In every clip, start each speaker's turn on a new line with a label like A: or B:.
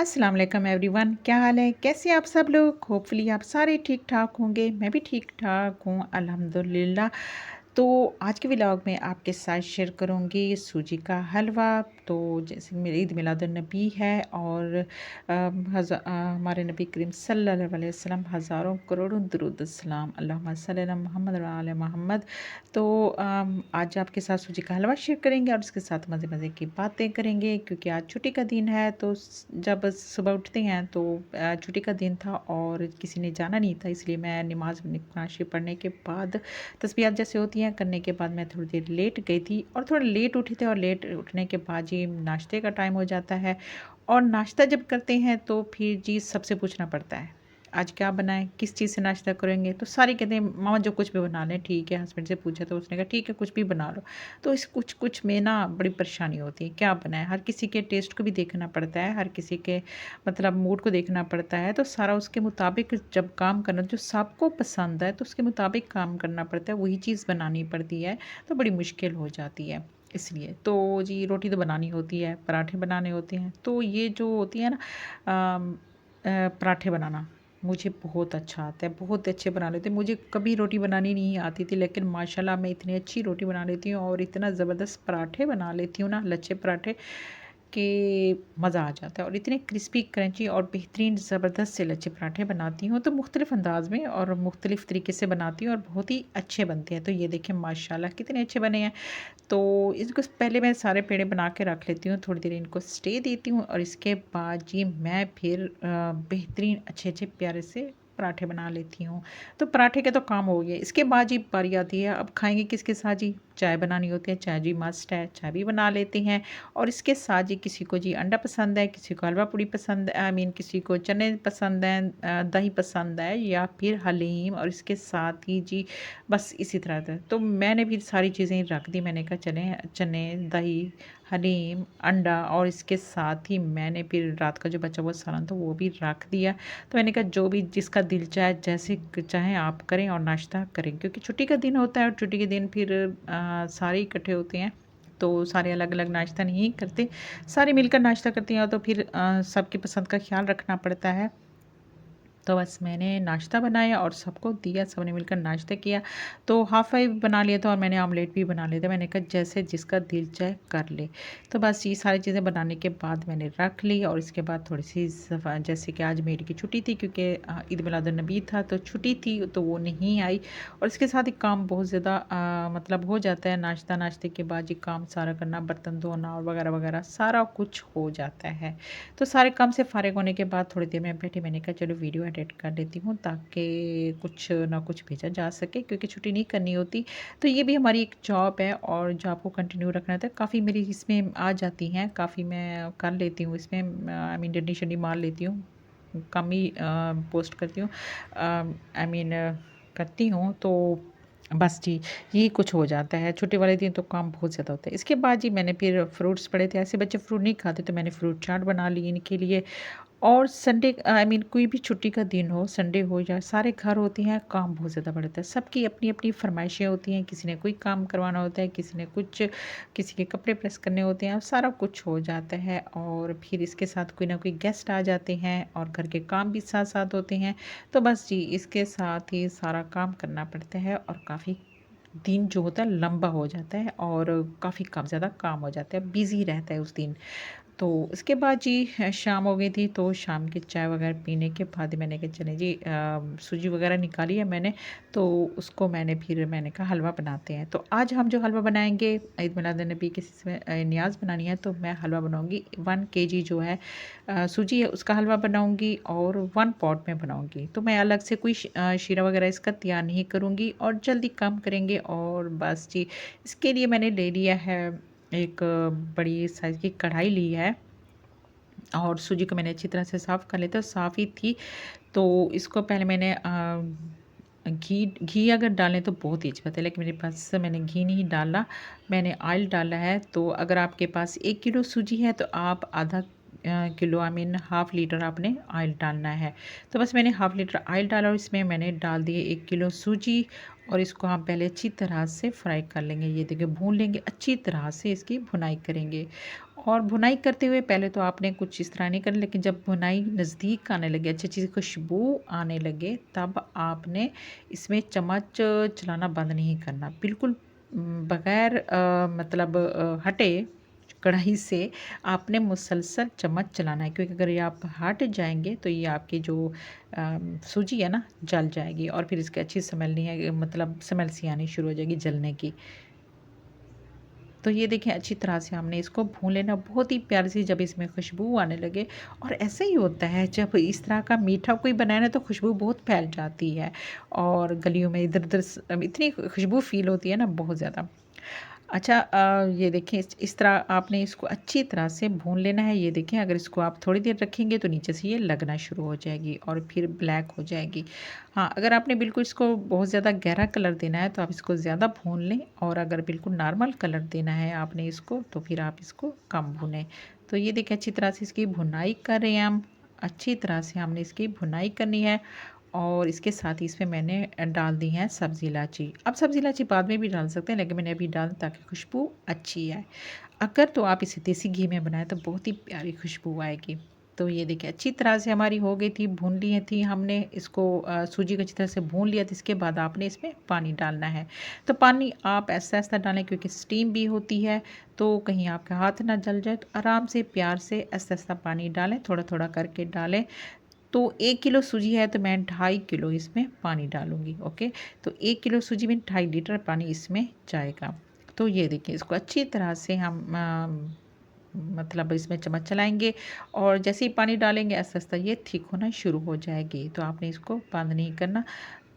A: अस्सलाम वालेकुम एवरीवन, क्या हाल है? कैसे हैं आप सब लोग? होपफुली आप सारे ठीक-ठाक होंगे। मैं भी ठीक-ठाक हूँ अल्हम्दुलिल्लाह। तो आज के व्लॉग में आपके साथ शेयर करूँगी सूजी का हलवा। तो जैसे मेरी ईद मिलादुन्नबी है और हमारे नबी करीम सल्लल्लाहु अलैहि वसल्लम हज़ारों करोड़ों दुरूद सलाम अल्लाहुम्मा सल्ली अला मुहम्मद व आले मोहम्मद। तो आज आपके साथ सूजी का हलवा शेयर करेंगे और उसके साथ मज़े-मज़े की बातें करेंगे क्योंकि आज छुट्टी का दिन है। तो जब सुबह उठते हैं तो छुट्टी का दिन था और किसी ने जाना नहीं था, इसलिए मैं नमाज़ कुरान पढ़ने के बाद तस्बीहात जैसे होती हैं करने के बाद मैं थोड़ी देर लेट गई थी और थोड़ा लेट उठी थी और लेट उठने के बाद जी नाश्ते का टाइम हो जाता है। और नाश्ता जब करते हैं तो फिर जी सबसे पूछना पड़ता है, आज क्या बनाएँ? किस चीज़ से नाश्ता करेंगे? तो सारे कहते हैं मामा जो कुछ भी बना लें ठीक है। हस्बैंड से पूछा तो उसने कहा ठीक है कुछ भी बना लो। तो इस कुछ-कुछ में ना बड़ी परेशानी होती है, क्या बनाएँ? हर किसी के टेस्ट को भी देखना पड़ता है, हर किसी के मतलब मूड को देखना पड़ता है, तो सारा उसके मुताबिक जब काम करना जो सबको पसंद है, तो उसके मुताबिक काम करना पड़ता है, वही चीज़ बनानी पड़ती है, तो बड़ी मुश्किल हो जाती है इसलिए। तो जी रोटी तो बनानी होती है, पराठे बनाने होते हैं, तो ये जो होती है ना पराठे बनाना मुझे बहुत अच्छा आता है, बहुत अच्छे बना लेती हूँ। मुझे कभी रोटी बनानी नहीं आती थी लेकिन माशाल्लाह मैं इतनी अच्छी रोटी बना लेती हूँ और इतना ज़बरदस्त पराठे बना लेती हूँ ना, लच्छे पराठे कि मज़ा आ जाता है और इतने क्रिस्पी क्रंची और बेहतरीन ज़बरदस्त से लच्छे पराठे बनाती हूँ तो मुख्तलिफ़ अंदाज़ में और मुख्तलिफ़ तरीके से बनाती हूँ और बहुत ही अच्छे बनते हैं। तो ये देखें माशाल्लाह कितने अच्छे बने हैं। तो इसको पहले मैं सारे पेड़े बना के रख लेती हूँ, थोड़ी देर इनको स्टे देती हूँ और इसके बाद जी मैं फिर बेहतरीन अच्छे-अच्छे प्यारे से पराठे बना लेती हूँ। तो पराठे के तो काम हो गए, इसके बाद जी बारी आती है अब खाएँगे किसके साथ जी? चाय बनानी होती है, चाय जी मस्ट है, चाय भी बना लेते हैं और इसके साथ जी किसी को जी अंडा पसंद है, किसी को हलवा पूड़ी पसंद आई मीन किसी को चने पसंद हैं, दही पसंद है या फिर हलीम और इसके साथ ही जी बस इसी तरह था। तो मैंने भी सारी चीज़ें रख दी, मैंने कहा चने चने, दही, हलीम, अंडा और इसके साथ ही मैंने फिर रात का जो बचा हुआ सालन था वो भी रख दिया। तो मैंने कहा जो भी जिसका दिल चाहे जैसे चाहें आप करें और नाश्ता करें क्योंकि छुट्टी का दिन होता है और छुट्टी के दिन फिर सारे इकट्ठे होते हैं। तो सारे अलग-अलग नाश्ता नहीं करते, सारे मिलकर नाश्ता करते हैं तो फिर सबकी पसंद का ख़्याल रखना पड़ता है। तो बस मैंने नाश्ता बनाया और सबको दिया, सबने मिलकर नाश्ता किया। तो हाफ़ फ्राई बना लिया था और मैंने ऑमलेट भी बना लिया था। मैंने कहा जैसे जिसका दिल चाहे कर ले। तो बस ये सारी चीज़ें बनाने के बाद मैंने रख ली और इसके बाद थोड़ी-सी सफ़ा जैसे कि आज मेरी की छुट्टी थी क्योंकि ईद मिलादुन्नबी था तो छुट्टी थी तो वो नहीं आई और इसके साथ ही काम बहुत ज़्यादा मतलब हो जाता है। नाश्ते के बाद ये काम सारा करना, बर्तन धोना और वग़ैरह-वग़ैरह सारा कुछ हो जाता है। तो सारे काम से फ़ारिग होने के बाद थोड़ी देर मैं बैठी, मैंने कहा चलो वीडियो एडिट कर लेती हूँ ताकि कुछ ना कुछ भेजा जा सके क्योंकि छुट्टी नहीं करनी होती। तो ये भी हमारी एक जॉब है और जॉब को कंटिन्यू रखना होता है। काफ़ी मेरी इसमें आ जाती हैं, काफ़ी मैं कर लेती हूँ इसमें आई मीन डंडी-शंडी मार लेती हूँ। कम ही पोस्ट करती हूँ आई मीन करती हूँ तो बस जी, यही कुछ हो जाता है। छुट्टी वाले दिन तो काम बहुत ज़्यादा होता है। इसके बाद जी मैंने फिर फ्रूट्स पड़े थे, ऐसे बच्चे फ्रूट नहीं खाते तो मैंने फ्रूट चाट बना ली इनके लिए और संडे आई मीन कोई भी छुट्टी का दिन हो, संडे हो या सारे घर होते हैं, काम बहुत ज़्यादा बढ़ता है। सबकी अपनी-अपनी फ़रमाइशें होती हैं, किसी ने कोई काम करवाना होता है, किसी ने कुछ, किसी के कपड़े प्रेस करने होते हैं, सारा कुछ हो जाता है और फिर इसके साथ कोई ना कोई गेस्ट आ जाते हैं और घर के काम भी साथ-साथ होते हैं। तो बस जी, इसके साथ ही सारा काम करना पड़ता है और काफ़ी दिन जो होता है लंबा हो जाता है और काफ़ी ज़्यादा काम हो जाता है, बिज़ी रहता है उस दिन। तो इसके बाद जी शाम हो गई थी तो शाम की चाय वगैरह पीने के बाद मैंने कहा चलें जी सूजी वगैरह निकाली है मैंने तो उसको मैंने कहा हलवा बनाते हैं। तो आज हम जो हलवा बनाएँगे ईद मिलादुन्नबी के सिलसिले में नियाज़ बनानी है तो मैं हलवा बनाऊँगी 1 केजी जो है सूजी है उसका हलवा बनाऊँगी और 1 पॉट में बनाऊँगी। तो मैं अलग से कोई शीरा वगैरह इसका तैयार नहीं करूँगी और जल्दी काम करेंगे और बस जी इसके लिए मैंने ले लिया है एक बड़ी साइज़ की कढ़ाई ली है और सूजी को मैंने अच्छी तरह से साफ़ कर लिया था, साफ़ ही थी। तो इसको पहले मैंने घी घी अगर डालें तो बहुत ही अच्छी बात है, लेकिन मेरे पास मैंने घी नहीं डाला, मैंने ऑयल डाला है। तो अगर आपके पास 1 किलो सूजी है तो आप आधा kilo I mean half litre आपने ऑयल डालना है। तो बस मैंने हाफ़ लीटर ऑयल डाला और इसमें मैंने डाल दिए 1 किलो सूजी और इसको हम पहले अच्छी तरह से फ्राई कर लेंगे। ये देखिए भून लेंगे, अच्छी तरह से इसकी भुनाई करेंगे। और भुनाई करते हुए पहले तो आपने कुछ इस तरह नहीं करना, लेकिन जब भुनाई नज़दीक आने लगे, अच्छी-अच्छी खुशबू आने लगे, तब आपने इसमें चम्मच चलाना बंद नहीं करना। बिल्कुल बग़ैर मतलब हटे कढ़ाई से आपने मुसलसल चम्मच चलाना है, क्योंकि अगर ये आप हट जाएँगे तो ये आपकी जो सूजी है ना जल जाएगी और फिर इसकी अच्छी स्मेल नहीं है, मतलब स्मेल सी आनी शुरू हो जाएगी जलने की। तो ये देखिए अच्छी तरह से हमने इसको भून लेना, बहुत ही प्यारी सी जब इसमें खुशबू आने लगे। और ऐसा ही होता है जब इस तरह का मीठा कोई बनाए ना तो खुशबू बहुत फैल जाती है और गलियों में इधर-उधर इतनी खुशबू फ़ील होती है ना बहुत ज़्यादा। अच्छा ये देखिए इस तरह आपने इसको अच्छी तरह से भून लेना है। ये देखें अगर इसको आप थोड़ी देर रखेंगे तो नीचे से ये लगना शुरू हो जाएगी और फिर ब्लैक हो जाएगी। हाँ, अगर आपने बिल्कुल इसको बहुत ज़्यादा गहरा कलर देना है तो आप इसको ज़्यादा भून लें और अगर बिल्कुल नॉर्मल कलर देना है आपने इसको तो फिर आप इसको कम भूनें। तो ये देखिए अच्छी तरह से इसकी भुनाई कर रहे हैं हम। अच्छी तरह से हमने इसकी भुनाई करनी है और इसके साथ ही इसमें मैंने डाल दी है सब्ज़ी इलायची। अब सब्ज़ी इलायची बाद में भी डाल सकते हैं, लेकिन मैंने अभी डाल ताकि खुशबू अच्छी आए। अगर तो आप इसे देसी घी में बनाएँ तो बहुत ही प्यारी खुशबू आएगी। तो ये देखिए अच्छी तरह से हमारी हो गई थी, भून ली थी हमने इसको, सूजी को अच्छी तरह से भून लिया था। इसके बाद आपने इसमें पानी डालना है। तो पानी आप ऐसा-ऐसा डालें क्योंकि स्टीम भी होती है, तो कहीं आपके हाथ ना जल जाए। तो आराम से प्यार से ऐसा-ऐसा पानी डालें, थोड़ा-थोड़ा करके डालें। तो 1 किलो सूजी है तो मैं 2.5 किलो इसमें पानी डालूँगी, ओके। तो 1 किलो सूजी में 2.5 लीटर पानी इसमें जाएगा। तो ये देखिए इसको अच्छी तरह से हम मतलब इसमें चम्मच चलाएँगे और जैसे ही पानी डालेंगे आहिस्ता-आहिस्ता ये थिक होना शुरू हो जाएगी। तो आपने इसको बंद नहीं करना,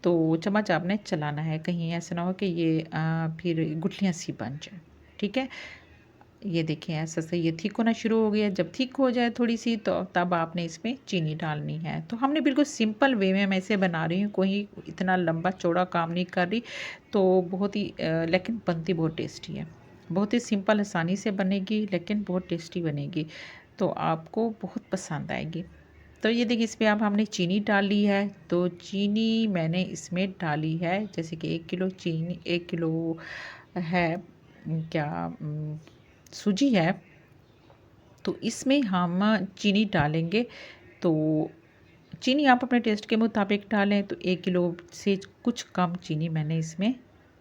A: तो चम्मच आपने चलाना है, कहीं ऐसा ना हो कि ये फिर गुठलियाँ सी बन जाएँ, ठीक है? ये देखें ऐसा-ऐसा ये थिक होना शुरू हो गया। जब थिक हो जाए थोड़ी-सी तो तब आपने इसमें चीनी डालनी है। तो हमने बिल्कुल सिंपल वे में मैं इसे बना रही हूँ, कोई इतना लंबा-चौड़ा काम नहीं कर रही। तो बहुत ही लेकिन बनती बहुत टेस्टी है। बहुत ही सिंपल आसानी से बनेगी लेकिन बहुत टेस्टी बनेगी। तो आपको बहुत पसंद आएगी। तो ये देखिए इसमें अब हमने चीनी डाल ली है। तो चीनी मैंने इसमें डाली है जैसे कि 1 किलो चीनी 1 किलो है क्या सूजी है, तो इसमें हम चीनी डालेंगे। तो चीनी आप अपने टेस्ट के मुताबिक डालें। तो 1 किलो से कुछ कम चीनी मैंने इसमें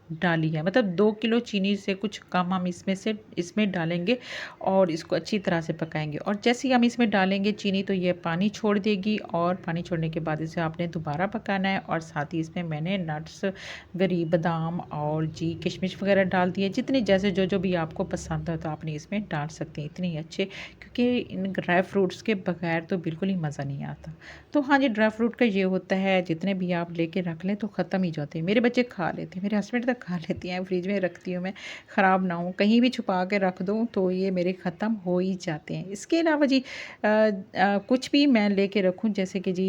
A: डाली है, मतलब 2 किलो चीनी से कुछ कम हम इसमें डालेंगे और इसको अच्छी तरह से पकाएँगे। और जैसे ही हम इसमें डालेंगे चीनी तो ये पानी छोड़ देगी और पानी छोड़ने के बाद इसे आपने दोबारा पकाना है। और साथ ही इसमें मैंने नट्स, गरी, बादाम और जी किशमिश वगैरह डाल दिए। जितने जैसे जो भी आपको पसंद है तो आपने इसमें डाल सकते हैं, इतने ही अच्छे, क्योंकि इन ड्राई फ्रूट्स के बगैर तो बिल्कुल ही मज़ा नहीं आता। तो हाँ जी, ड्राई फ्रूट का ये होता है जितने भी आप लेके रख लें तो ख़त्म ही जाते हैं। मेरे बच्चे खा लेते हैं, मेरे हस्बैंड तक खा लेती हैं, फ्रिज में रखती हूँ मैं, ख़राब ना हो। कहीं भी छुपा के रख दूँ तो ये मेरे ख़त्म हो ही जाते हैं। इसके अलावा जी कुछ भी मैं लेके रखूँ जैसे कि जी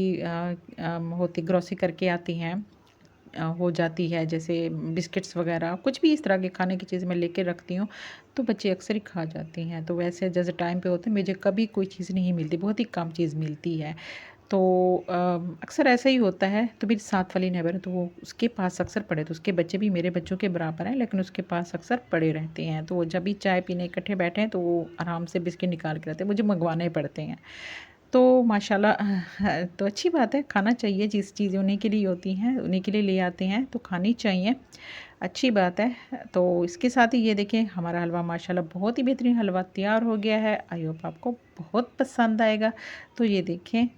A: होती ग्रोसरी करके आती हैं, हो जाती है जैसे बिस्किट्स वग़ैरह, कुछ भी इस तरह की खाने की चीज़ मैं लेके रखती हूँ, तो बच्चे अक्सर ही खा जाती हैं। तो वैसे जैसे टाइम पे होते हैं मुझे कभी कोई चीज़ नहीं मिलती, बहुत ही कम चीज़ मिलती है। तो अक्सर ऐसा ही होता है। तो मेरी साथ वाली नेबर है तो वो उसके पास अक्सर पड़े, तो उसके बच्चे भी मेरे बच्चों के बराबर हैं लेकिन उसके पास अक्सर पड़े रहते हैं। तो वो जब भी चाय पीने इकट्ठे बैठे हैं तो वो आराम से बिस्किट निकाल के रखते हैं, मुझे मँगवाने पड़ते हैं। तो माशाल्लाह तो अच्छी बात है, खाना चाहिए, जिस चीज़ उन्हीं के लिए होती हैं, उन्हीं के लिए ले आते हैं तो खानी चाहिए, अच्छी बात है। तो इसके साथ ही ये देखें हमारा हलवा माशाल्लाह बहुत ही बेहतरीन हलवा तैयार हो गया है। आई होप आपको बहुत पसंद आएगा। तो ये देखें,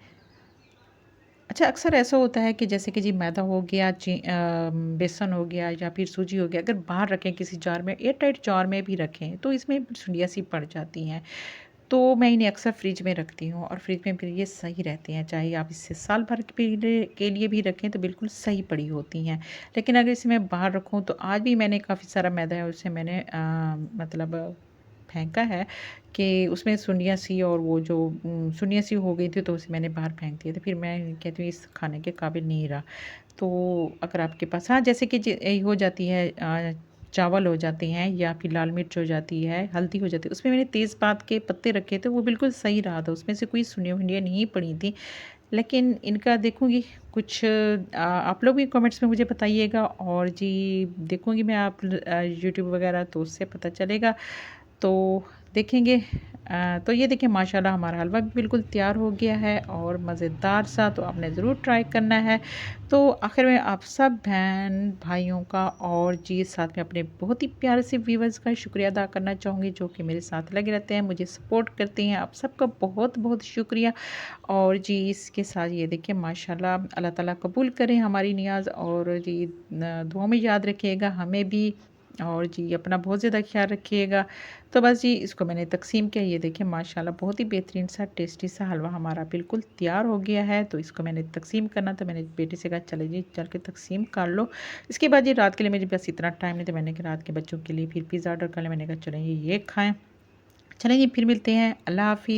A: अच्छा अक्सर ऐसा होता है कि जैसे कि जी मैदा हो गया, बेसन हो गया या फिर सूजी हो गया, अगर बाहर रखें किसी जार में, एयर टाइट जार में भी रखें तो इसमें सुंडियाँ सी पड़ जाती हैं। तो मैं इन्हें अक्सर फ्रिज में रखती हूँ और फ्रिज में फिर ये सही रहते हैं, चाहे आप इसे साल भर के लिए भी रखें तो बिल्कुल सही पड़ी होती हैं। लेकिन अगर इसे मैं बाहर रखूँ तो आज भी मैंने काफ़ी सारा मैदा है उसे मैंने मतलब फेंका है कि उसमें सुंडियाँ सी और वो जो सुंडियाँ सी हो गई थी तो उसे मैंने बाहर फेंक दिया था। फिर मैं कहती हूँ इस खाने के काबिल नहीं रहा। तो अगर आपके पास हाँ, जैसे कि हो जाती है चावल हो जाते हैं या फिर लाल मिर्च हो जाती है, हल्दी हो जाती है, उसमें मैंने तेज़पात के पत्ते रखे थे, वो बिल्कुल सही रहा था, उसमें से कोई सुनिया-वुनिया नहीं पड़ी थी। लेकिन इनका देखूँगी कुछ आप लोग भी कमेंट्स में मुझे बताइएगा और जी देखूँगी मैं आप यूट्यूब वगैरह तो उससे पता चलेगा। तो देखेंगे तो ये देखिए माशाल्लाह हमारा हलवा भी बिल्कुल तैयार हो गया है और मज़ेदार सा, तो आपने ज़रूर ट्राई करना है। तो आखिर में आप सब बहन भाइयों का और जी साथ में अपने बहुत ही प्यारे से व्यूअर्स का शुक्रिया अदा करना चाहूँगी जो कि मेरे साथ लगे रहते हैं, मुझे सपोर्ट करते हैं। आप सबका बहुत-बहुत शुक्रिया। और जी इसके साथ ये देखिए माशाल्लाह अल्लाह ताला कबूल करें हमारी नियाज़ और जी दुआ में याद रखिएगा हमें भी और जी अपना बहुत ज़्यादा ख़्याल रखिएगा। तो बस जी इसको मैंने तक़सीम किया, ये देखिए माशाल्लाह बहुत ही बेहतरीन सा टेस्टी सा हलवा हमारा बिल्कुल तैयार हो गया है। तो इसको मैंने तक़सीम करना था, मैंने बेटे से कहा चले जी चल के तक़सीम कर लो। इसके बाद ये रात के लिए मुझे बस इतना टाइम नहीं था, मैंने कहा रात के बच्चों के लिए फिर पिज़्ज़ा ऑर्डर कर लिया, मैंने कहा चलें ये खाएँ। चलें जी फिर मिलते हैं, अल्लाह हाफ़िज़।